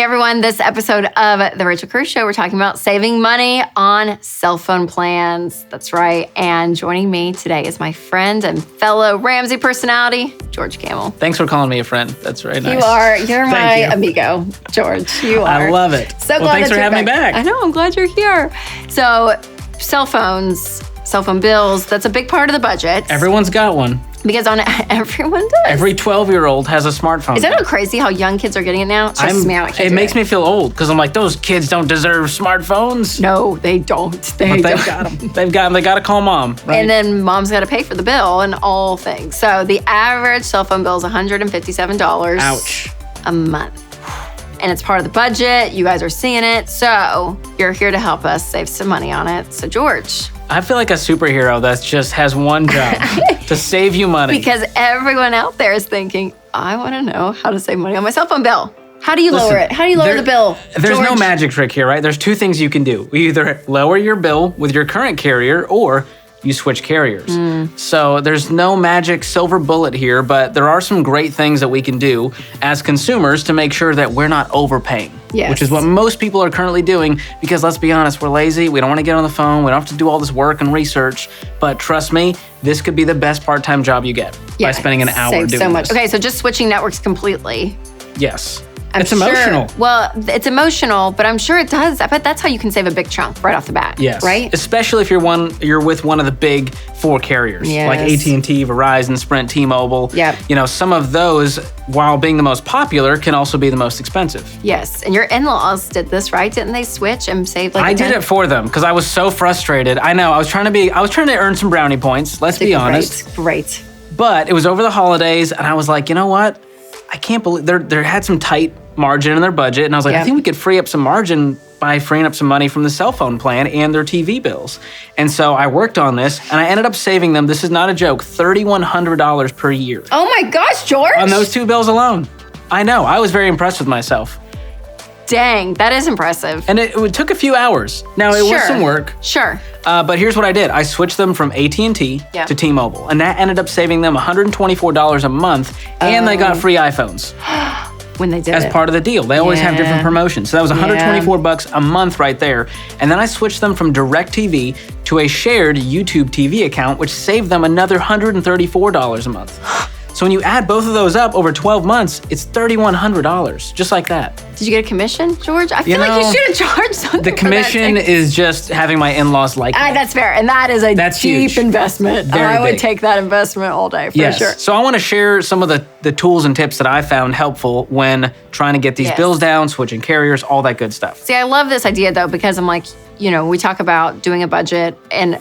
everyone, this episode of The Rachel Cruze Show, we're talking about saving money on cell phone plans. That's right. And joining me today is my friend and fellow Ramsey personality, George Kamel. Thanks for calling me a friend. That's very nice. You're my amigo, George. You are. I love it. So glad thanks for having me back. I know, I'm glad you're here. So cell phone bills, that's a big part of the budget. Everyone's got one. Because everyone does. Every 12-year-old has a smartphone. Is that not crazy how young kids are getting it now? It makes me feel old because I'm like, those kids don't deserve smartphones. No, they don't. They've got them. They got to call mom. Right? And then mom's got to pay for the bill and all things. So the average cell phone bill is $157 Ouch. a month. And it's part of the budget. You guys are seeing it. So you're here to help us save some money on it. So George. I feel like a superhero that just has one job, to save you money. Because everyone out there is thinking, I want to know how to save money on my cell phone bill. How do you lower it? How do you lower the bill? There's George? no magic trick here, right? There's two things you can do. You either lower your bill with your current carrier or you switch carriers. So there's no magic silver bullet here, but there are some great things that we can do as consumers to make sure that we're not overpaying. Yes. Which is what most people are currently doing because let's be honest, we're lazy. We don't want to get on the phone. We don't have to do all this work and research. But trust me, this could be the best part-time job you get by spending an hour doing so much. this. Okay, so just switching networks completely. Yes. It's emotional. Well, it's emotional, but I'm sure it does. I bet that's how you can save a big chunk right off the bat. Yes. Right? Especially if you're with one of the big four carriers, like AT&T, Verizon, Sprint, T-Mobile. Yep. You know, some of those, while being the most popular, can also be the most expensive. Yes. And your in-laws did this, right? Didn't they switch and save I did it for them because I was so frustrated. I know. I was trying to earn some brownie points. Let's be honest. Great. But it was over the holidays, and I was like, you know what? I can't believe they had some tight margin in their budget, and I was like, I think we could free up some margin by freeing up some money from the cell phone plan and their TV bills. And so I worked on this, and I ended up saving them, this is not a joke, $3,100 per year. Oh my gosh, George! On those two bills alone. I know, I was very impressed with myself. Dang, that is impressive. And it took a few hours. Now, it was some work. Sure. But here's what I did. I switched them from AT&T to T-Mobile, and that ended up saving them $124 a month, and they got free iPhones. When they did as part of the deal. They always have different promotions. So that was $124 a month right there. And then I switched them from DirecTV to a shared YouTube TV account, which saved them another $134 a month. So when you add both of those up over 12 months, it's $3,100, just like that. Did you get a commission, George? I feel like you should have charged something. The commission is just having my in-laws like it. That's fair. And that is a deep huge. investment. Very I would big. take that investment all day, for sure. So I want to share some of the tools and tips that I found helpful when trying to get these bills down, switching carriers, all that good stuff. See, I love this idea, though, because I'm like, we talk about doing a budget and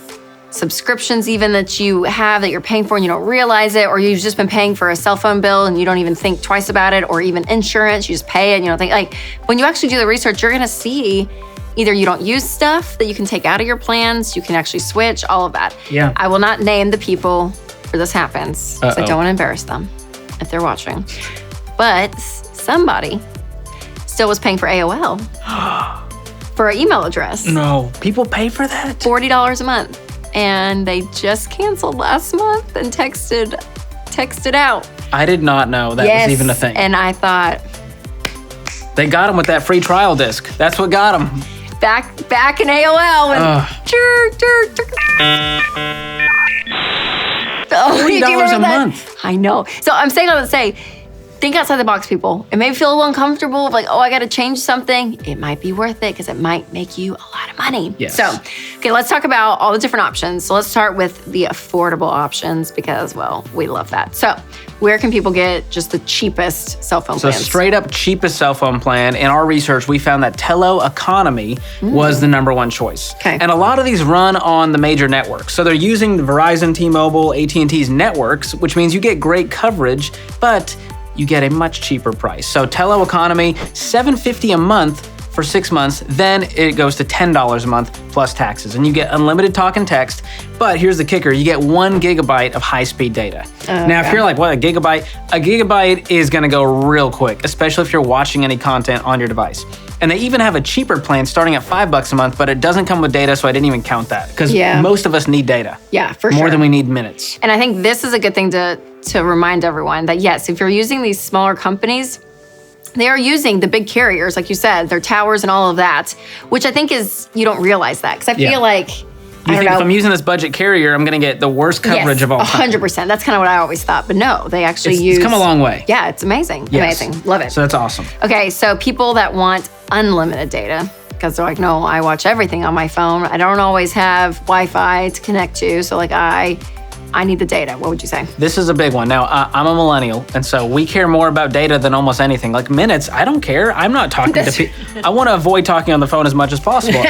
subscriptions even that you have that you're paying for and you don't realize it, or you've just been paying for a cell phone bill and you don't even think twice about it, or even insurance, you just pay it and you don't think, like, when you actually do the research, you're gonna see either you don't use stuff that you can take out of your plans, you can actually switch, all of that. Yeah. I will not name the people where this happens, because I don't want to embarrass them if they're watching. But somebody still was paying for AOL for an email address. No, people pay for that? $40 a month. And they just canceled last month and texted out. I did not know that was even a thing. And I thought, they got them with that free trial disc. That's what got them. Back in AOL. And $40 a month. I know. So I'm saying all to say, think outside the box, people. It may feel a little uncomfortable, like, I got to change something. It might be worth it because it might make you a lot of money. Yes. So, okay, let's talk about all the different options. So let's start with the affordable options because, well, we love that. So where can people get just the cheapest cell phone plans? So straight up cheapest cell phone plan. In our research, we found that Tello Economy was the #1 choice. Okay. And a lot of these run on the major networks. So they're using the Verizon, T-Mobile, AT&T's networks, which means you get great coverage, but you get a much cheaper price. So Tello Economy, $750 a month for 6 months. Then it goes to $10 a month plus taxes. And you get unlimited talk and text. But here's the kicker. You get 1 gigabyte of high-speed data. Now, if you're like, what, a gigabyte? A gigabyte is going to go real quick, especially if you're watching any content on your device. And they even have a cheaper plan starting at $5 a month, but it doesn't come with data, so I didn't even count that. Because most of us need data. Yeah, for sure. More than we need minutes. And I think this is a good thing to remind everyone that, yes, if you're using these smaller companies, they are using the big carriers, like you said, their towers and all of that, which I think is, you don't realize that. Because I feel like, you think if I'm using this budget carrier, I'm going to get the worst coverage of all time. 100%. That's kind of what I always thought. But no, they actually use... It's come a long way. Yeah, it's amazing. Yes. Amazing. Love it. So that's awesome. Okay, so people that want unlimited data, because they're like, no, I watch everything on my phone. I don't always have Wi-Fi to connect to. So like I need the data. What would you say? This is a big one. Now, I'm a millennial, and so we care more about data than almost anything. Like minutes, I don't care. I'm not talking to people. I want to avoid talking on the phone as much as possible.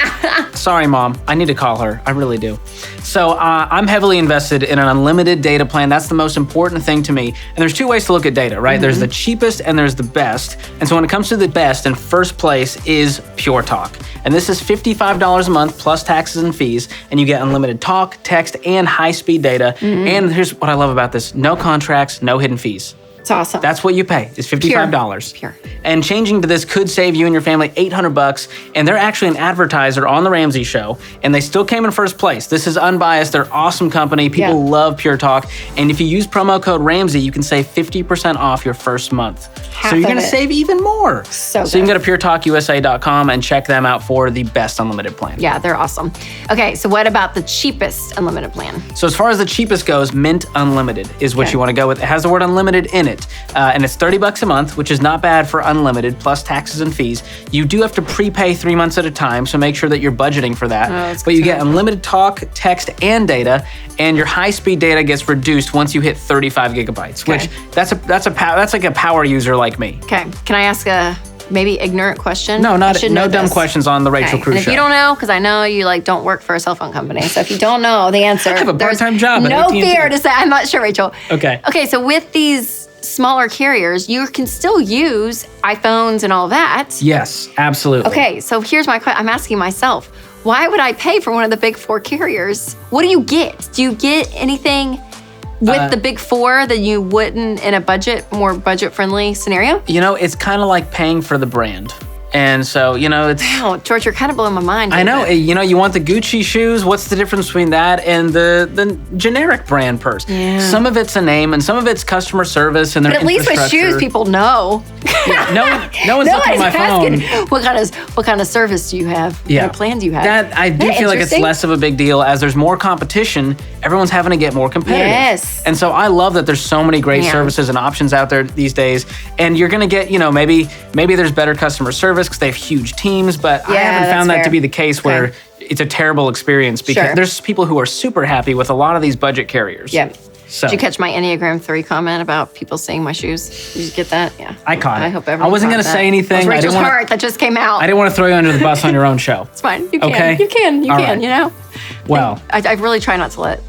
Sorry, Mom. I need to call her. I really do. So I'm heavily invested in an unlimited data plan. That's the most important thing to me. And there's two ways to look at data, right? There's the cheapest and there's the best. And so when it comes to the best, in first place is Pure Talk. And this is $55 a month plus taxes and fees. And you get unlimited talk, text, and high-speed data. And here's what I love about this. No contracts, no hidden fees. It's awesome. That's what you pay, is $55. Pure. And changing to this could save you and your family $800. And they're actually an advertiser on the Ramsey show. And they still came in first place. This is unbiased. They're an awesome company. People love Pure Talk. And if you use promo code Ramsey, you can save 50% off your first month. So you're going to save even more. So you can go to puretalkusa.com and check them out for the best unlimited plan. Yeah, they're awesome. Okay, so what about the cheapest unlimited plan? So as far as the cheapest goes, Mint Unlimited is what you want to go with. It has the word unlimited in it. And it's $30 a month, which is not bad for unlimited, plus taxes and fees. You do have to prepay 3 months at a time, so make sure that you're budgeting for that. But you get unlimited talk, text, and data, and your high-speed data gets reduced once you hit 35 gigabytes, which that's like a power user like me. Okay, can I ask a maybe ignorant question? No, no dumb questions on the Rachel Cruze show. If you don't know, because I know you don't work for a cell phone company, so if you don't know the answer, I have a part-time job. No fear to say. I'm not sure, Rachel. Okay. Okay, so with these smaller carriers, you can still use iPhones and all that. Yes, absolutely. Okay, so here's my question. I'm asking myself, why would I pay for one of the big four carriers? What do you get? Do you get anything with the big four that you wouldn't in a more budget-friendly scenario? You know, it's kind of like paying for the brand. And so, it's... Wow, George, you're kind of blowing my mind. I know. You want the Gucci shoes. What's the difference between that and the generic brand purse? Yeah. Some of it's a name and some of it's customer service and their infrastructure. But at least with shoes, people know. Yeah, no one's looking at my phone. What kind of service do you have? Yeah. What plan do you have? That I do feel like it's less of a big deal. As there's more competition, everyone's having to get more competitive. Yes. And so I love that there's so many great services and options out there these days. And you're going to get, maybe there's better customer service because they have huge teams, but I haven't found that to be the case where it's a terrible experience because there's people who are super happy with a lot of these budget carriers. Yeah. So. Did you catch my Enneagram 3 comment about people seeing my shoes? Did you get that? Yeah. I caught it. I hope everyone I wasn't going to say anything. That was Rachel's heart that just came out. I didn't want to throw you under the bus on your own show. It's fine. You can. Okay? You can. Right. Well. I really try not to let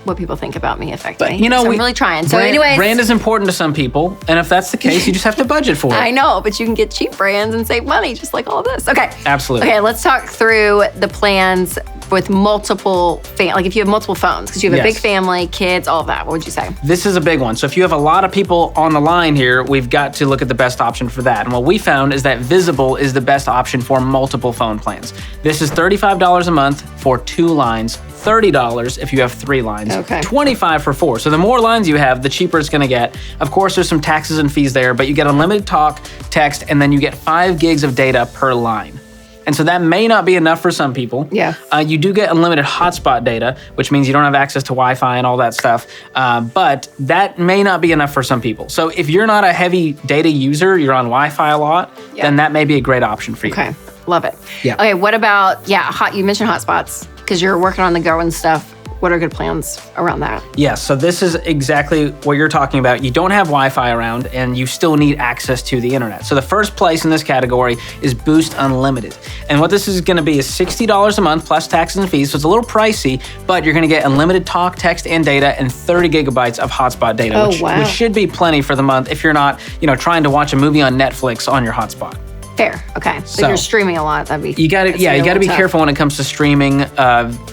what people think about me affect me. So I'm really trying. So anyways. Brand is important to some people. And if that's the case, you just have to budget for it. I know, but you can get cheap brands and save money just like all this. Okay. Absolutely. Okay, let's talk through the plans with multiple, like if you have multiple phones, because you have a big family, kids, all of that. What would you say? This is a big one. So if you have a lot of people on the line here, we've got to look at the best option for that. And what we found is that Visible is the best option for multiple phone plans. This is $35 a month for 2 lines. $30 if you have 3 lines, $25 for 4. So the more lines you have, the cheaper it's going to get. Of course, there's some taxes and fees there, but you get unlimited talk, text, and then you get 5 gigs of data per line. And so that may not be enough for some people. Yeah. You do get unlimited hotspot data, which means you don't have access to Wi-Fi and all that stuff. But that may not be enough for some people. So if you're not a heavy data user, you're on Wi-Fi a lot, then that may be a great option for you. Okay, love it. Yeah. Okay, what about, you mentioned hotspots because you're working on the go and stuff. What are good plans around that? Yes, so this is exactly what you're talking about. You don't have Wi-Fi around and you still need access to the internet. So the first place in this category is Boost Unlimited. And what this is gonna be is $60 a month plus taxes and fees. So it's a little pricey, but you're gonna get unlimited talk, text, and data and 30 gigabytes of hotspot data, which should be plenty for the month if you're not, trying to watch a movie on Netflix on your hotspot. Fair. Okay. So if you're streaming a lot, that'd be. You got to be careful when it comes to streaming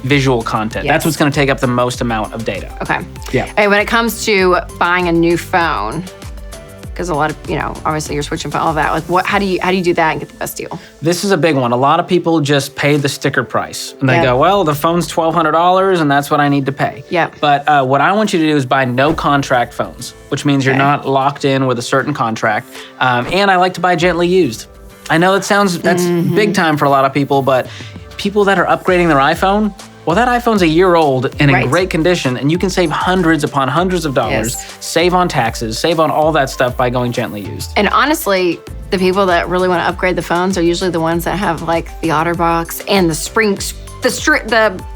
visual content. That's what's going to take up the most amount of data. Okay. Yeah. Hey, when it comes to buying a new phone, Because a lot of, obviously you're switching for all that. Like, how do you do that and get the best deal? This is a big one. A lot of people just pay the sticker price. And they go, well, the phone's $1,200 and that's what I need to pay. Yeah. But what I want you to do is buy no contract phones, which means you're not locked in with a certain contract. And I like to buy gently used. I know that's big time for a lot of people, but people that are upgrading their iPhone, well, that iPhone's a year old and in great condition, and you can save hundreds upon hundreds of dollars, save on taxes, save on all that stuff by going gently used. And honestly, the people that really want to upgrade the phones are usually the ones that have like the OtterBox and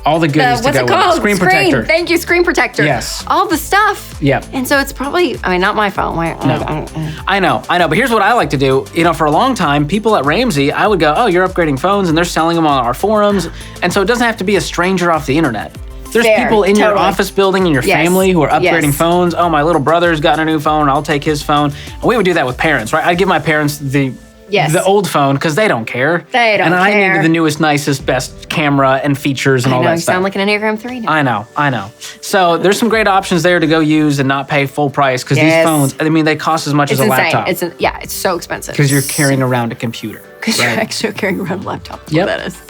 all the goodies to what's go it called? with. Screen protector. Thank you, screen protector. Yes. All the stuff. Yep. And so it's probably, not my phone. I know. But here's what I like to do. For a long time, people at Ramsey, I would go, oh, you're upgrading phones, and they're selling them on our forums. And so it doesn't have to be a stranger off the internet. There's people in your office building and your family who are upgrading phones. Oh, my little brother's gotten a new phone. I'll take his phone. And we would do that with parents, right? I'd give my parents the old phone because they don't care. And I needed the newest, nicest, best camera and features and all that you stuff. Sound like an Enneagram 3 now. I know. So there's some great options there to go use and not pay full price because these phones, they cost as much as a laptop. It's so expensive. Because you're carrying around a computer. Because you're actually carrying around a laptop. Yep. That is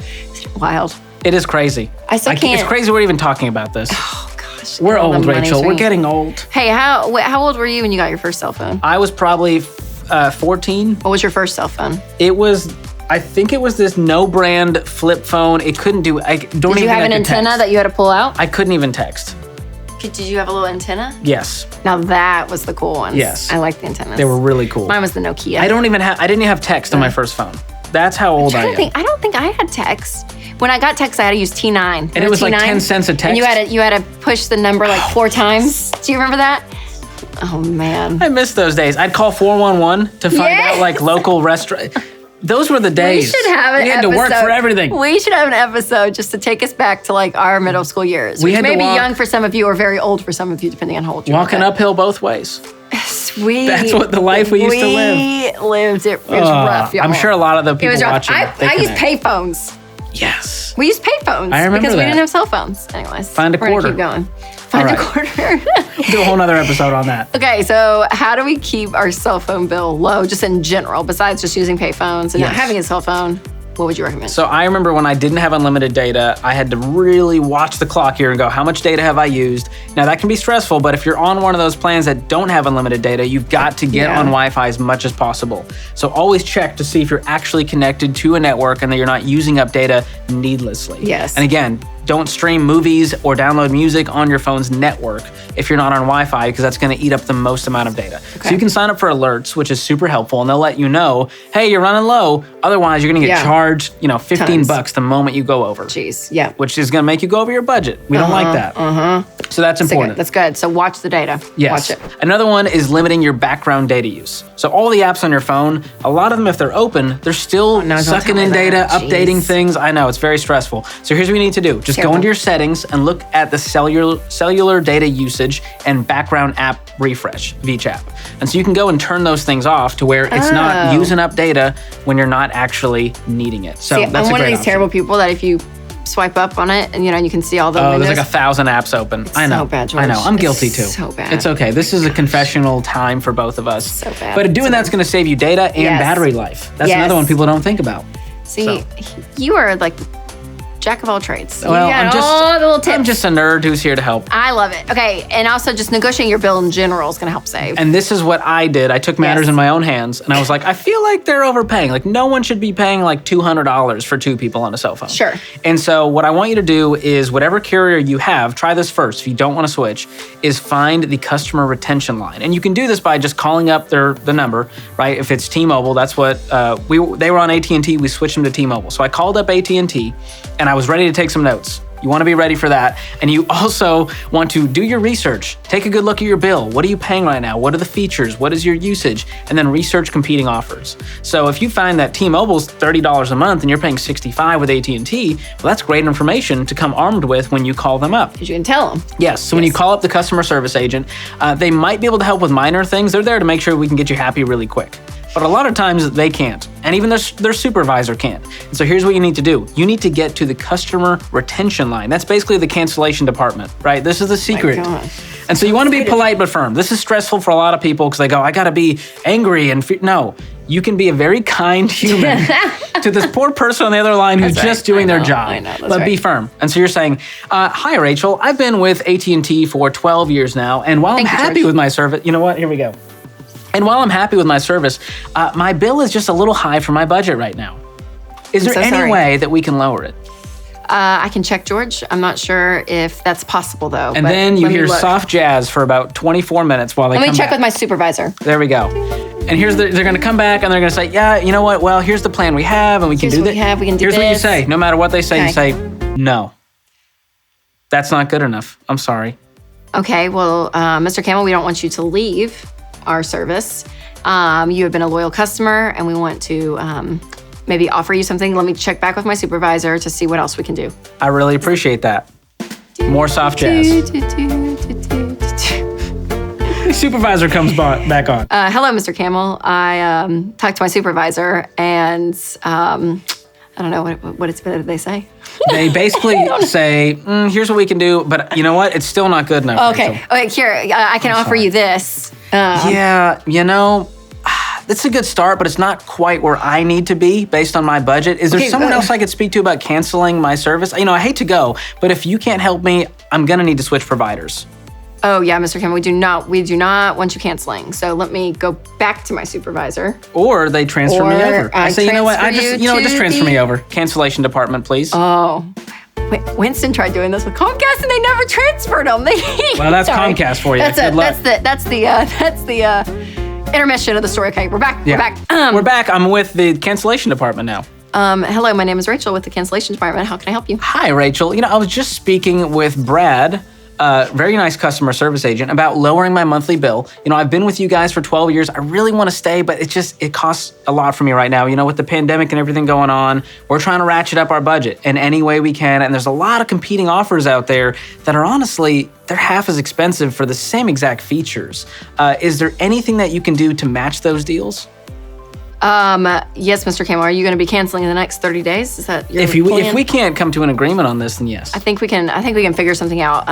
wild. It is crazy. I still can't. It's crazy we're even talking about this. Oh, gosh. We're old, Rachel. We're getting old. Hey, how old were you when you got your first cell phone? I was probably 14. What was your first cell phone? I think it was this no-brand flip phone. It couldn't do, Did you have an antenna that you had to pull out? I couldn't even text. Did you have a little antenna? Yes. Now that was the cool ones. Yes. I like the antennas. They were really cool. Mine was the Nokia. I didn't even have text on my first phone. That's how old I am. I don't think I had text. When I got text, I had to use T9. And it was T9? like 10 cents a text. And you had to push the number like 4 times. Do you remember that? Oh, man. I miss those days. I'd call 411 to find out like local restaurant. Those were the days. We should have an episode. We had to work for everything. We should have an episode just to take us back to like our middle school years. Which may be young for some of you or very old for some of you, depending on how old you are. Walking uphill both ways. Sweet. That's what the life we used to live. We lived it. It was rough, y'all. I'm sure a lot of the people watching. I used payphones. Yes. We used payphones. I remember because we that. didn't have cell phones. Anyways. Find a quarter. We're gonna keep going. Find a quarter. We'll do a whole nother episode on that. Okay, so how do we keep our cell phone bill low, just in general, besides just using payphones and not having a cell phone? What would you recommend? So I remember when I didn't have unlimited data, I had to really watch the clock here and go, how much data have I used? Now that can be stressful, but if you're on one of those plans that don't have unlimited data, you've got to get on Wi-Fi as much as possible. So always check to see if you're actually connected to a network and that you're not using up data needlessly. Yes. And again, don't stream movies or download music on your phone's network if you're not on Wi-Fi, because that's going to eat up the most amount of data. Okay. So you can sign up for alerts, which is super helpful, and they'll let you know, hey, you're running low. Otherwise, you're going to get charged, $15 the moment you go over. Jeez, yeah. Which is going to make you go over your budget. We don't like that. So that's important. That's good. So watch the data. Yes. Watch it. Another one is limiting your background data use. So all the apps on your phone, a lot of them, if they're open, they're still sucking in data, updating things. I know, it's very stressful. So here's what you need to do. Just go into your settings and look at the cellular data usage and background app refresh, VCHAP. And so you can go and turn those things off to where it's not using up data when you're not actually needing it. So that's I'm one of these option. terrible people that if you swipe up on it and you can see all the windows. There's like 1,000 apps open. I know. So bad, George. I know. I'm guilty too. So bad. It's okay. This is a confessional time for both of us. So bad. But doing that's going to save you data and battery life. That's another one people don't think about. See, you are like jack of all trades. Well, you got all the little tips. I'm just a nerd who's here to help. I love it. Okay, and also just negotiating your bill in general is going to help save. And this is what I did. I took matters in my own hands, and I was like, I feel like they're overpaying. Like, no one should be paying like $200 for 2 people on a cell phone. Sure. And so what I want you to do is whatever carrier you have, try this first if you don't want to switch, is find the customer retention line. And you can do this by just calling up the number, right? If it's T-Mobile, that's what, they were on AT&T, we switched them to T-Mobile. So I called up AT&T, and I was ready to take some notes. You want to be ready for that. And you also want to do your research. Take a good look at your bill. What are you paying right now? What are the features? What is your usage? And then research competing offers. So if you find that T-Mobile's $30 a month and you're paying $65 with AT&T, well, that's great information to come armed with when you call them up. Because you can tell them. Yes. So when you call up the customer service agent, they might be able to help with minor things. They're there to make sure we can get you happy really quick. But a lot of times they can't, and even their supervisor can't. And so here's what you need to do. You need to get to the customer retention line. That's basically the cancellation department, right? This is the secret. And so you want to be polite but firm. This is stressful for a lot of people because they go, I got to be angry and no. You can be a very kind human to this poor person on the other line who's just doing their job. I know, but be firm. And so you're saying, hi, Rachel. I've been with AT&T for 12 years now. And while I'm happy with my service, you know what? Here we go. And while I'm happy with my service, my bill is just a little high for my budget right now. Is there any way that we can lower it? I can check George. I'm not sure if that's possible, though. And then you hear soft jazz for about 24 minutes while they come back. Let me check with my supervisor. There we go. And they're going to come back and they're going to say, yeah, you know what? Well, here's the plan we have and we can do this. Here's what you say. No matter what they say, you say, no. That's not good enough. I'm sorry. Okay, well, Mr. Kamel, we don't want you to leave our service. You have been a loyal customer and we want to maybe offer you something. Let me check back with my supervisor to see what else we can do. I really appreciate that. More soft jazz. Supervisor comes back on. Hello, Mr. Kamel. I talked to my supervisor and I don't know, what did they say? They basically say, here's what we can do, but you know what? It's still not good enough. Okay, here, I can offer you this. Yeah, you know, it's a good start, but it's not quite where I need to be based on my budget. Is there someone else I could speak to about canceling my service? You know, I hate to go, but if you can't help me, I'm gonna need to switch providers. Oh yeah, Mr. Kamel, we do not want you canceling. So let me go back to my supervisor. Or they transfer me over. I say, you know what? Just transfer me over. Cancellation department, please. Oh, Winston tried doing this with Comcast and they never transferred him. Well, that's Comcast for you. That's the intermission of the story. Okay, we're back. Yeah. We're back. We're back. I'm with the cancellation department now. Hello, my name is Rachel with the cancellation department. How can I help you? Hi, Rachel. You know, I was just speaking with Brad, very nice customer service agent, about lowering my monthly bill. You know, I've been with you guys for 12 years. I really want to stay, but it costs a lot for me right now. You know, with the pandemic and everything going on, we're trying to ratchet up our budget in any way we can. And there's a lot of competing offers out there that are honestly, they're half as expensive for the same exact features. Is there anything that you can do to match those deals? Yes, Mr. Kamel. Are you going to be canceling in the next 30 days? Is that your plan? If we can't come to an agreement on this, then yes. I think we can figure something out.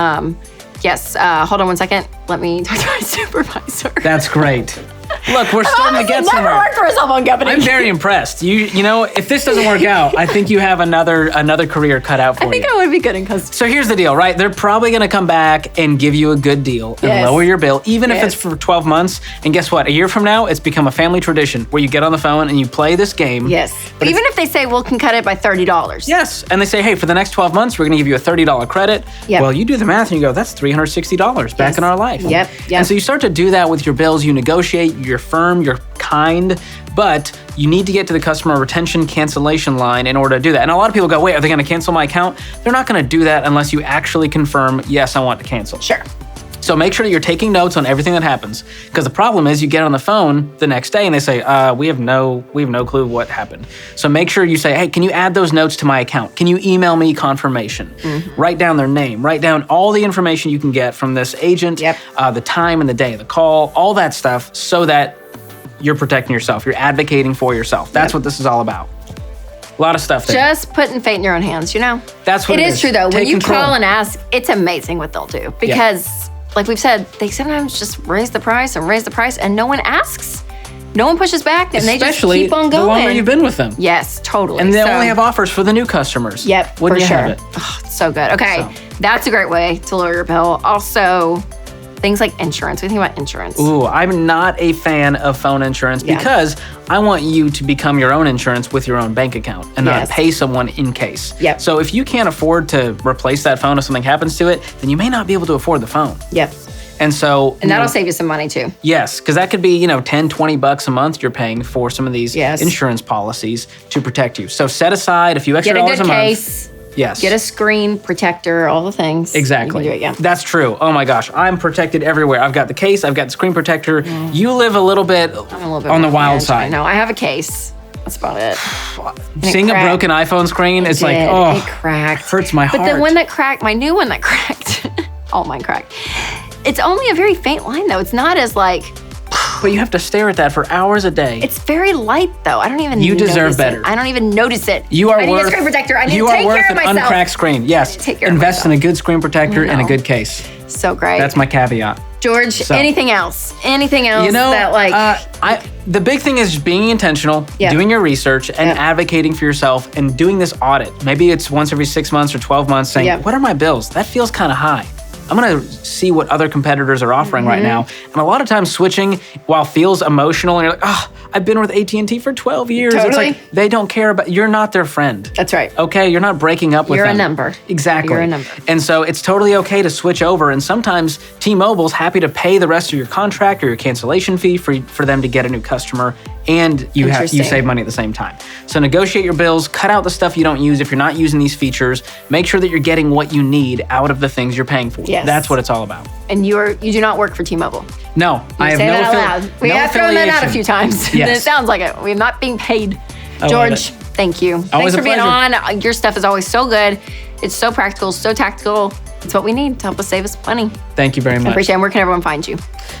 Yes. Hold on one second. Let me talk to my supervisor. That's great. Look, we're starting to get somewhere. Never worked for a cell phone company. I'm very impressed. You know, if this doesn't work out, I think you have another career cut out for you. I think I would be good in customer. So here's the deal, right? They're probably going to come back and give you a good deal and lower your bill, even if it's for 12 months. And guess what? A year from now, it's become a family tradition where you get on the phone and you play this game. Yes. But even if they say, we can cut it by $30. Yes. And they say, hey, for the next 12 months, we're going to give you a $30 credit. Yep. Well, you do the math and you go, that's $360 back in our life. Yep. And so you start to do that with your bills. You negotiate, you're firm, you're kind, but you need to get to the customer retention cancellation line in order to do that. And a lot of people go, wait, are they going to cancel my account? They're not going to do that unless you actually confirm, yes, I want to cancel. Sure. So make sure that you're taking notes on everything that happens. Because the problem is you get on the phone the next day and they say, we have no clue what happened. So make sure you say, hey, can you add those notes to my account? Can you email me confirmation? Mm-hmm. Write down their name, write down all the information you can get from this agent, the time and the day of the call, all that stuff, so that you're protecting yourself. You're advocating for yourself. That's what this is all about. A lot of stuff there. Just putting fate in your own hands, you know? That's what it is. It is true, though. Take when you control. call and ask, it's amazing what they'll do. Because, like we've said, they sometimes just raise the price and no one asks. No one pushes back, and they just keep on going. The longer you've been with them. Yes, totally. And they only have offers for the new customers. Yep, Wouldn't for you sure. have it? Oh, it's so good. Okay, that's a great way to lower your bill. Also, things like insurance. What do you think about insurance? Ooh, I'm not a fan of phone insurance because I want you to become your own insurance with your own bank account and not pay someone in case. Yep. So if you can't afford to replace that phone if something happens to it, then you may not be able to afford the phone. Yep. And so... And that'll save you some money too. Yes, because that could be, $10, $20 a month you're paying for some of these insurance policies to protect you. So set aside a few extra dollars a month. Get a good case. Yes. Get a screen protector, all the things. Exactly. You can do it, That's true. Oh my gosh, I'm protected everywhere. I've got the case, I've got the screen protector. You live a little bit on the wild side. No, I have a case. That's about it. Seeing a broken iPhone screen, it's like, oh, it cracked. Hurts my heart. But the one that cracked, my new one that cracked, all mine cracked. It's only a very faint line though. It's not as like... But you have to stare at that for hours a day. It's very light though. I don't even You deserve better. I don't even notice it. I need a screen protector. I need to take care of myself. You are worth an uncracked screen. Yes. Take care Invest of in a good screen protector and a good case. So great. That's my caveat. George, anything else? Anything else the big thing is just being intentional, doing your research, and advocating for yourself, and doing this audit. Maybe it's once every 6 months or 12 months saying, what are my bills? That feels kind of high. I'm gonna see what other competitors are offering right now. And a lot of times switching, while feels emotional, and you're like, oh, I've been with AT&T for 12 years. Totally. It's like, they don't care about, you're not their friend. That's right. Okay, you're not breaking up with them. You're a number. Exactly. You're a number. And so it's totally okay to switch over. And sometimes T-Mobile's happy to pay the rest of your contract or your cancellation fee for them to get a new customer, and you save money at the same time. So negotiate your bills, cut out the stuff you don't use. If you're not using these features, make sure that you're getting what you need out of the things you're paying for. Yes. That's what it's all about. And you do not work for T-Mobile. No, I have say no that out loud. We have thrown that out a few times. Yes. It sounds like it. We're not being paid. George, thank you. Thanks for being on. Your stuff is always so good. It's so practical, so tactical. It's what we need to help us save us money. Thank you very much. I appreciate it. Where can everyone find you?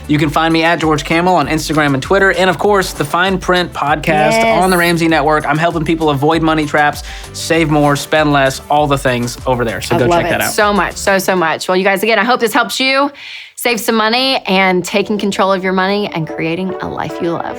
You can find me at George Kamel on Instagram and Twitter. And of course, the Fine Print podcast on the Ramsey Network. I'm helping people avoid money traps, save more, spend less, all the things over there. So go check that out. So much, so much. Well, you guys, again, I hope this helps you save some money and taking control of your money and creating a life you love.